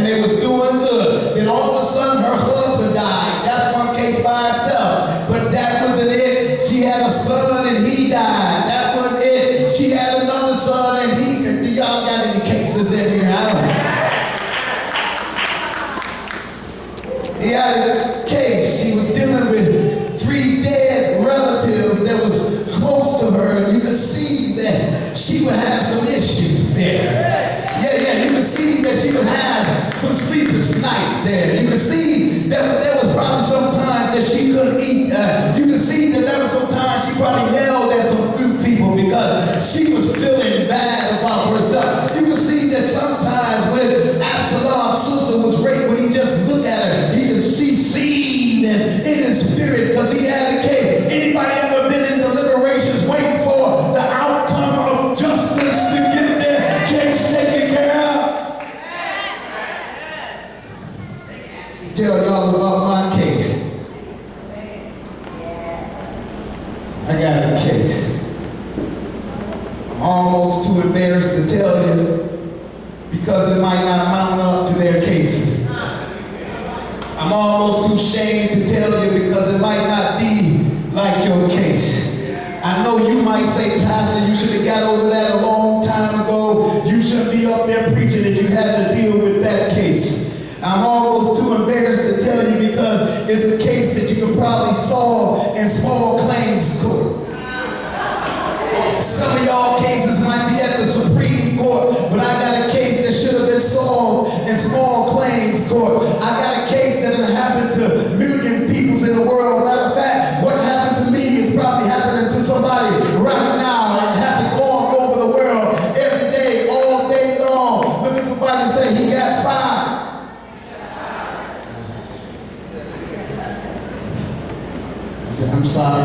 they was doing good. Then all of a sudden her husband died. That's one case by itself. But that wasn't it. She had a son and he died. That wasn't it. She had another son and he, do y'all got any cases in here? I don't. He had a case. She was dealing with 3 dead relatives that was close to her, and you could see that she would have some issues there. Yeah, you could see that she would have some sleepless nights there. You could see that there was probably some times that she couldn't eat. You could see that there was some times she probably yelled at some few people because she was feeling bad about herself. You could see that sometimes when Absalom's sister was raped, when he just looked at her, he could see seed in his spirit because he had a case. Anybody ever been in deliberations waiting for the outcome of justice to get their case taken care of? Tell y'all about my case. I got a case. I'm almost too embarrassed to tell you because it might not mount up to their cases. I'm almost too ashamed to tell you because it might not be like your case. I know you might say, Pastor, you should have got over that a long time ago. You shouldn't be up there preaching if you had to deal with that case. I'm almost too embarrassed to tell you because it's a case that you could probably solve in small claims court. Some of y'all cases might be at the Supreme Court, but I got a case that should have been solved in small claims court. I got a case that happened to million people in the world. Matter of fact, what happened to me is probably happening to somebody right now. It happens all over the world, every day, all day long. Look at somebody and say, he got fired. I'm sorry,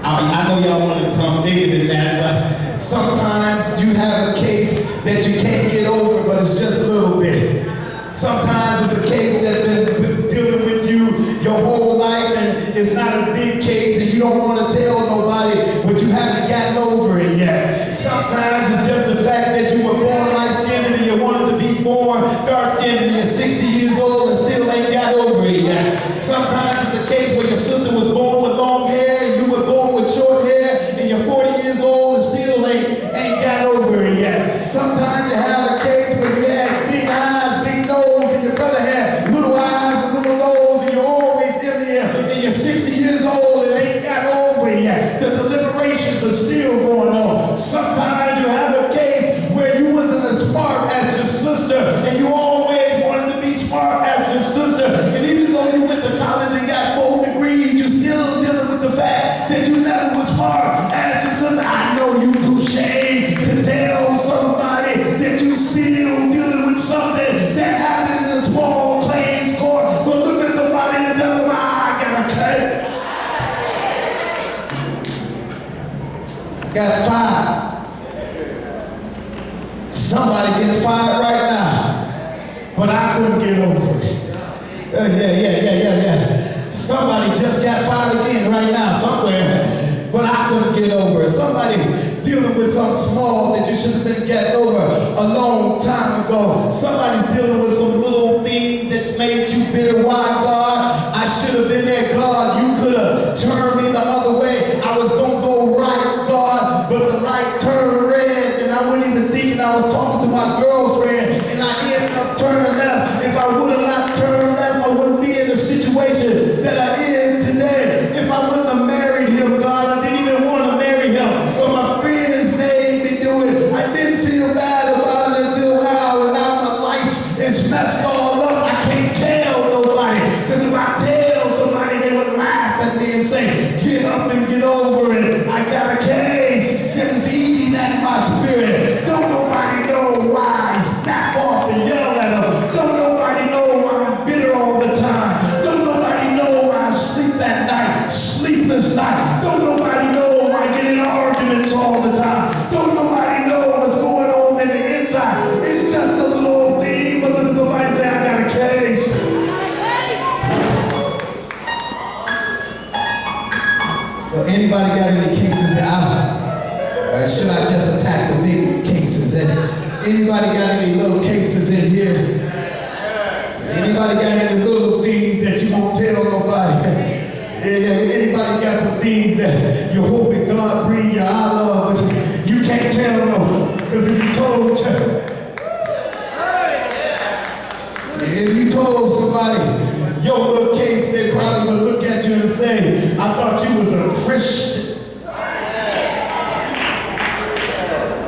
I know y'all wanted something bigger than that, but sometimes you have a case that you can't get over, but it's just a little bit. Sometimes it's a case that's been dealing with you your whole life, and it's not a big case, and you don't want to tell nobody, but you haven't gotten over it yet. Sometimes it's just the fact that you were born light-skinned and you wanted to be born dark-skinned and you're 60 years old and still ain't got over it yet. Sometimes it's a case where your sister was born with long hair and you were born with short hair and you're 40 years old and still ain't got over it yet. Sometimes you have a case where you had big eyes, big nose, and your brother had little eyes and little nose, and you're always in there, and you're 60 years old and ain't got over it yet. The deliberations are still going on. Sometimes you have a case where you wasn't as smart as your sister, and you always wanted to be smart as your sister, and even though you went to college and got 4 degrees, you're still dealing with the fact that you never was smart as your sister. I know you too ashamed to tell somebody that you still dealing with something that happened in a small claims court, but look at somebody and tell them, I got a case. Got fired. Somebody getting fired right now, but I couldn't get over it. Yeah. Somebody just got fired again right now somewhere, but I couldn't get over it. Somebody dealing with something small that you should have been getting over a long time ago. Somebody's dealing with some little thing that made you bitter. Why, God? I should have been there, God. You could have turned me the other way. I was going to go right, God, but the light turned red, and I wasn't even thinking. I was talking to my girlfriend, and I ended up turning left. If I would have not turned left, I wouldn't be in the situation that I am today. If I wouldn't have married him, God, I didn't even want to marry him, but my friends made me do it. I didn't feel bad about it until now, and now my life is messed all up. I can't tell nobody, because if I tell somebody, they would laugh at me and say, get up and get over it. I got a case that is eating at my spirit. Don't nobody know why I snap off and yell at them. Don't nobody know why I'm bitter all the time. Don't nobody know why I sleep at night, sleepless night. Don't nobody know why I get in arguments all the time. Don't nobody know what's going on in the inside. It's just a little old thing, but look at somebody say, I got a case. Well, anybody got any cases out? Or should I just attack the big cases? Anybody got any little cases in here? Anybody got any little things that you won't tell nobody? Anybody got some things that you're hoping God bring you out of, but you can't tell them? Because if you told somebody your little case, they probably would look at you and say, I thought you was a Christian.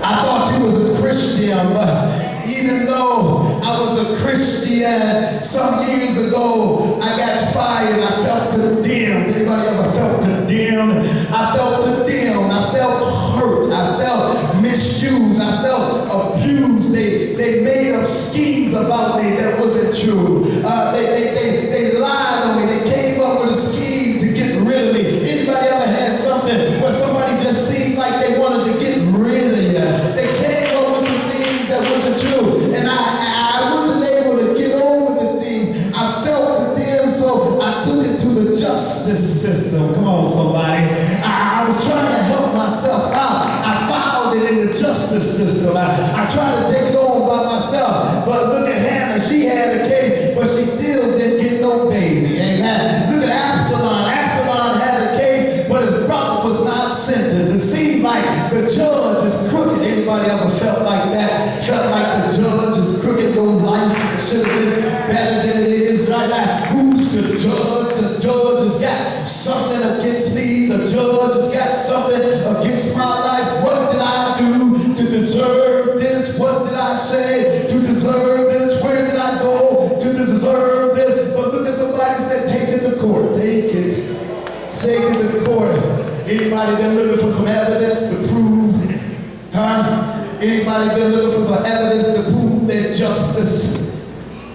I thought you was a Christian, but even though I was a Christian, some years ago, I got fired. I felt condemned. Anybody ever felt condemned? I felt condemned. I felt hurt. I felt misused. I felt abused. They made up schemes about me that wasn't true. They lied on me. They came up with a scheme to get rid of me. Anybody ever had something where somebody just seemed like they wanted to get rid of you? They came up with some things that wasn't true. And I wasn't able to get over the things. I felt condemned, so I took it to the justice system. Come on, somebody. I was trying to help myself out. I filed it in the justice system. I tried to take it on by myself. But look at Hannah. She had a case, but she still didn't get no baby. Amen. Look at Absalom. Absalom had a case, but his brother was not sentenced. It seemed like the judge is crooked. Anybody ever felt like that? Felt like the judge is crooked? Your life should have been better than it is right now. Who's the judge? The judge has got something against me. The judge has got something against my life. What did I do to deserve this? What did I say to deserve this? Where did I go to deserve this? But look at somebody and say, take it to court. Take it. Take it to court. Anybody been looking for some evidence to prove? Huh? Anybody been looking for some evidence to prove their justice?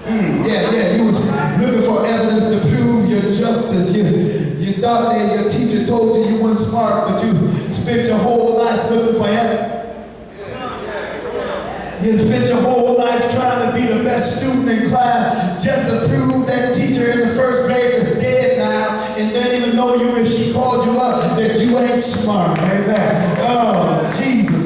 You was looking for evidence to prove your justice. You thought that your teacher told you you weren't smart, but you spent your whole life looking for evidence. You spent your whole life trying to be the best student in class just to prove that teacher in the first grade is dead now and doesn't even know you if she called you up that you ain't smart. Amen. Oh, Jesus.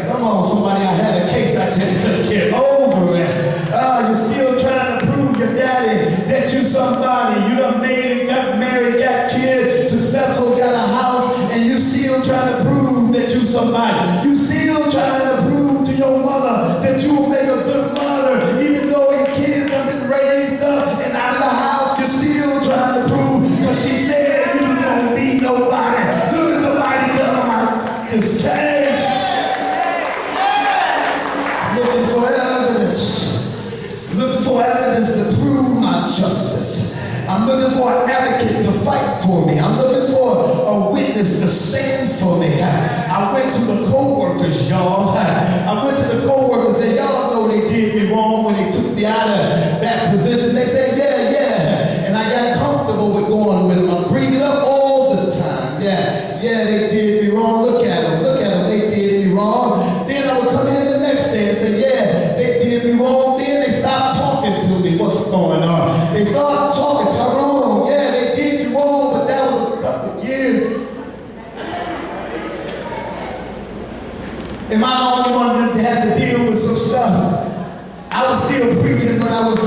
Come on, somebody. I had a case. I just couldn't get over it. You're still trying to prove your daddy that you somebody. You done made it, got married, got kids, successful, got a house, and you still trying to prove that you somebody. You still trying to prove to your mother that you will make a good mother, even though your kids have been raised up and out of the house. You're still trying to prove, because she said you was gonna be nobody. Look at somebody tell them I this cage. Looking for evidence. Looking for evidence to prove my justice. I'm looking for an advocate to fight for me. I'm looking for a witness to stand for me. I went to the co-workers, y'all. I went to the co-workers and y'all know they did me wrong when they took me out of that position. They said, yeah. And I got comfortable with going with them. I bring it up all the time. Yeah, they did me wrong. Look at them, they did me wrong. Then I would come in the next day and say, yeah, they did me wrong. Then they stopped talking to me. What's going on? They started talking, Tyrone, yeah, they did you wrong, but that was a couple of years. Am I the only one that had to deal with some stuff? I was still preaching when I was